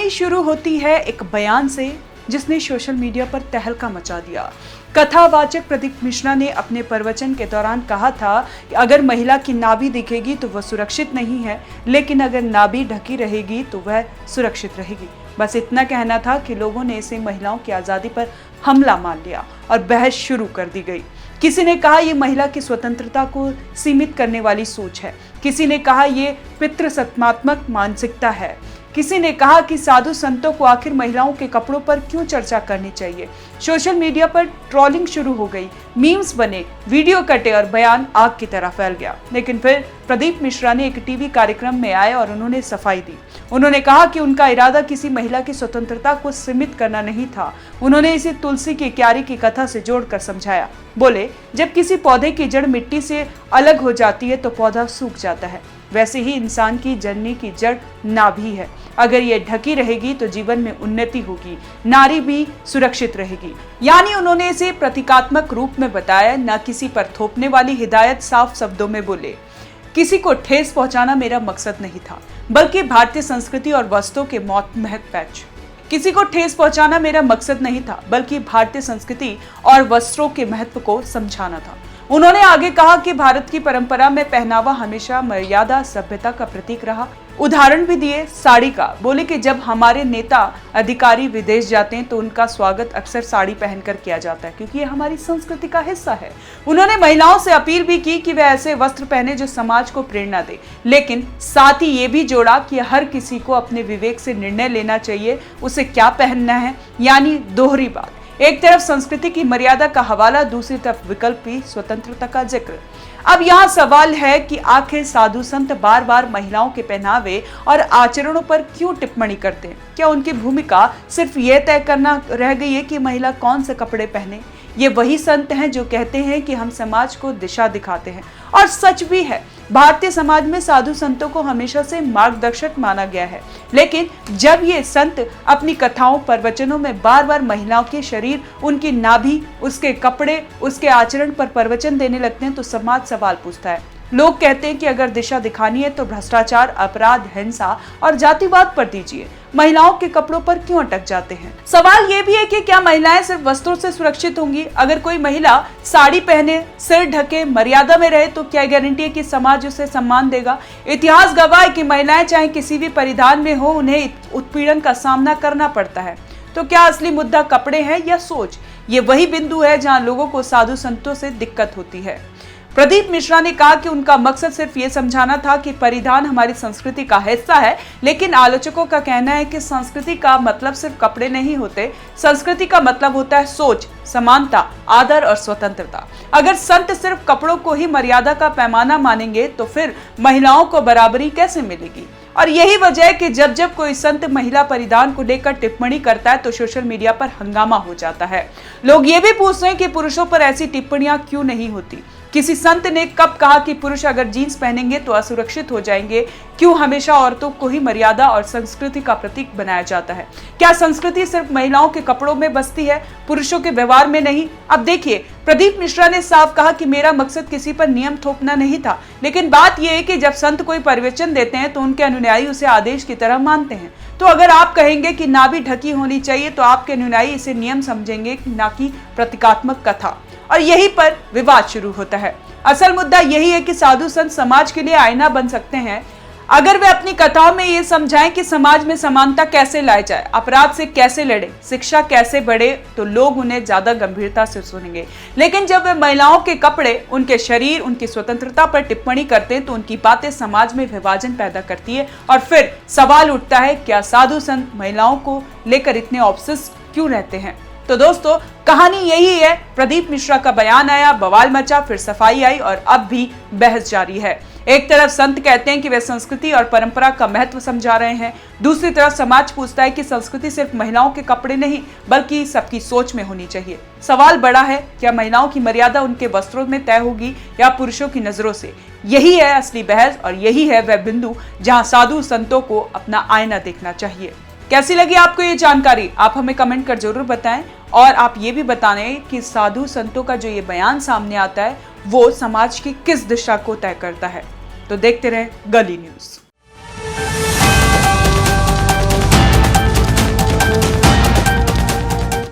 कहानी शुरू होती है एक बयान से जिसने सोशल मीडिया पर तहलका मचा दिया। कथावाचक प्रदीप मिश्रा ने अपने प्रवचन के दौरान कहा था कि अगर महिला की नाभि दिखेगी तो वह सुरक्षित नहीं है, लेकिन अगर नाभि ढकी रहेगी तो वह सुरक्षित रहेगी। बस इतना कहना था कि लोगों ने इसे महिलाओं की आज़ादी पर हमला मान लिया और बहस शुरू कर दी गई। किसी ने कहा यह महिला की स्वतंत्रता को सीमित करने वाली सोच है, किसी ने कहा यह पितृसत्तात्मक मानसिकता है, किसी ने कहा कि साधु संतों को आखिर महिलाओं के कपड़ों पर क्यों चर्चा करनी चाहिए। सोशल मीडिया पर ट्रोलिंग शुरू हो गई, मीम्स बने, वीडियो कटे और बयान आग की तरह फैल गया। लेकिन फिर प्रदीप मिश्रा ने एक टीवी कार्यक्रम में आए और उन्होंने सफाई दी। उन्होंने कहा कि उनका इरादा किसी महिला की स्वतंत्रता को सीमित करना नहीं था। उन्होंने इसे तुलसी की क्यारी की कथा से जोड़कर समझाया। बोले, जब किसी पौधे की जड़ मिट्टी से अलग हो जाती है तो पौधा सूख जाता है, वैसे ही इंसान की जननी की जड़ नाभि है। अगर ये ढकी रहेगी तो जीवन में उन्नति होगी, नारी भी सुरक्षित रहेगी। यानी उन्होंने इसे प्रतीकात्मक रूप में बताया, न किसी पर थोपने वाली हिदायत। साफ शब्दों में बोले, किसी को ठेस पहुंचाना मेरा मकसद नहीं था, बल्कि भारतीय संस्कृति और वस्त्रों के किसी को ठेस पहुंचाना मेरा मकसद नहीं था, बल्कि भारतीय संस्कृति और वस्त्रों के महत्व को समझाना था। उन्होंने आगे कहा कि भारत की परंपरा में पहनावा हमेशा मर्यादा सभ्यता का प्रतीक रहा। उदाहरण भी दिए साड़ी का। बोले कि जब हमारे नेता अधिकारी विदेश जाते हैं तो उनका स्वागत अक्सर साड़ी पहनकर किया जाता है, क्योंकि ये हमारी संस्कृति का हिस्सा है। उन्होंने महिलाओं से अपील भी की कि वे ऐसे वस्त्र पहने जो समाज को प्रेरणा दे, लेकिन साथ ही ये भी जोड़ा कि हर किसी को अपने विवेक से निर्णय लेना चाहिए उसे क्या पहनना है। यानी दोहरी बात, एक तरफ संस्कृति की मर्यादा का हवाला, दूसरी तरफ विकल्पी स्वतंत्रता का जिक्र। अब यहाँ सवाल है कि आखिर साधु संत बार बार महिलाओं के पहनावे और आचरणों पर क्यों टिप्पणी करते हैं? क्या उनकी भूमिका सिर्फ ये तय करना रह गई है कि महिला कौन से कपड़े पहने? ये वही संत हैं जो कहते हैं कि हम समाज को दिशा दिखाते हैं, और सच भी है। भारतीय समाज में साधु संतों को हमेशा से मार्गदर्शक माना गया है, लेकिन जब ये संत अपनी कथाओं प्रवचनों में बार बार महिलाओं के शरीर, उनकी नाभि, उसके कपड़े, उसके आचरण पर प्रवचन देने लगते हैं तो समाज सवाल पूछता है। लोग कहते हैं कि अगर दिशा दिखानी है तो भ्रष्टाचार, अपराध, हिंसा और जातिवाद पर दीजिए, महिलाओं के कपड़ों पर क्यों अटक जाते हैं? सवाल ये भी है कि क्या महिलाएं सिर्फ वस्त्रों से सुरक्षित होंगी? अगर कोई महिला साड़ी पहने, सिर ढके, मर्यादा में रहे तो क्या गारंटी है कि समाज उसे सम्मान देगा? इतिहास गवाह है कि महिलाएं चाहे किसी भी परिधान में हो, उन्हें उत्पीड़न का सामना करना पड़ता है। तो क्या असली मुद्दा कपड़े हैं या सोच? ये वही बिंदु है जहाँ लोगों को साधु संतों से दिक्कत होती है। प्रदीप मिश्रा ने कहा कि उनका मकसद सिर्फ ये समझाना था कि परिधान हमारी संस्कृति का हिस्सा है, लेकिन आलोचकों का कहना है कि संस्कृति का मतलब सिर्फ कपड़े नहीं होते। संस्कृति का मतलब होता है सोच, समानता, आदर और स्वतंत्रता। अगर संत सिर्फ कपड़ों को ही मर्यादा का पैमाना मानेंगे तो फिर महिलाओं को बराबरी कैसे मिलेगी? और यही वजह है कि जब जब कोई संत महिला परिधान को लेकर टिप्पणी करता है तो सोशल मीडिया पर हंगामा हो जाता है। लोग ये भी पूछते हैं कि पुरुषों पर ऐसी टिप्पणियां क्यों नहीं होती। किसी संत ने कब कहा कि पुरुष अगर जीन्स पहनेंगे तो असुरक्षित हो जाएंगे? क्यों हमेशा औरतों को ही मर्यादा और संस्कृति का प्रतीक बनाया जाता है? क्या संस्कृति सिर्फ महिलाओं के कपड़ों में बसती है, पुरुषों के व्यवहार में नहीं? अब देखिए, प्रदीप मिश्रा ने साफ कहा कि मेरा मकसद किसी पर नियम थोपना नहीं था, लेकिन बात यह है कि जब संत कोई प्रवचन देते हैं तो उनके अनुयायी उसे आदेश की तरह मानते हैं। तो अगर आप कहेंगे कि नाभि ढकी होनी चाहिए तो आपके अनुयायी इसे नियम समझेंगे, ना कि प्रतीकात्मक कथा। और यहीं पर विवाद शुरू होता है। असल मुद्दा यही है कि साधु संत समाज के लिए आईना बन सकते हैं अगर वे अपनी कथाओं में ये समझाएं कि समाज में समानता कैसे लाई जाए, अपराध से कैसे लड़े, शिक्षा कैसे बढ़े, तो लोग उन्हें ज्यादा गंभीरता से सुनेंगे। लेकिन जब वे महिलाओं के कपड़े, उनके शरीर, उनकी स्वतंत्रता पर टिप्पणी करते हैं तो उनकी बातें समाज में विभाजन पैदा करती है। और फिर सवाल उठता है, क्या साधु संत महिलाओं को लेकर इतने ऑब्सेस क्यों रहते हैं? तो दोस्तों, कहानी यही है। प्रदीप मिश्रा का बयान आया, बवाल मचा, फिर सफाई आई और अब भी बहस जारी है। एक तरफ संत कहते हैं कि वे संस्कृति और परंपरा का महत्व समझा रहे हैं, दूसरी तरफ समाज पूछता है कि संस्कृति सिर्फ महिलाओं के कपड़े नहीं बल्कि सबकी सोच में होनी चाहिए। सवाल बड़ा है, क्या महिलाओं की मर्यादा उनके वस्त्रों में तय होगी या पुरुषों की नजरों से? यही है असली बहस और यही है वह बिंदु जहां साधु संतों को अपना आईना देखना चाहिए। कैसी लगी आपको ये जानकारी? आप हमें कमेंट कर जरूर बताएं और आप ये भी बताएं कि साधु संतों का जो ये बयान सामने आता है वो समाज की किस दिशा को तय करता है। तो देखते रहें गली न्यूज़।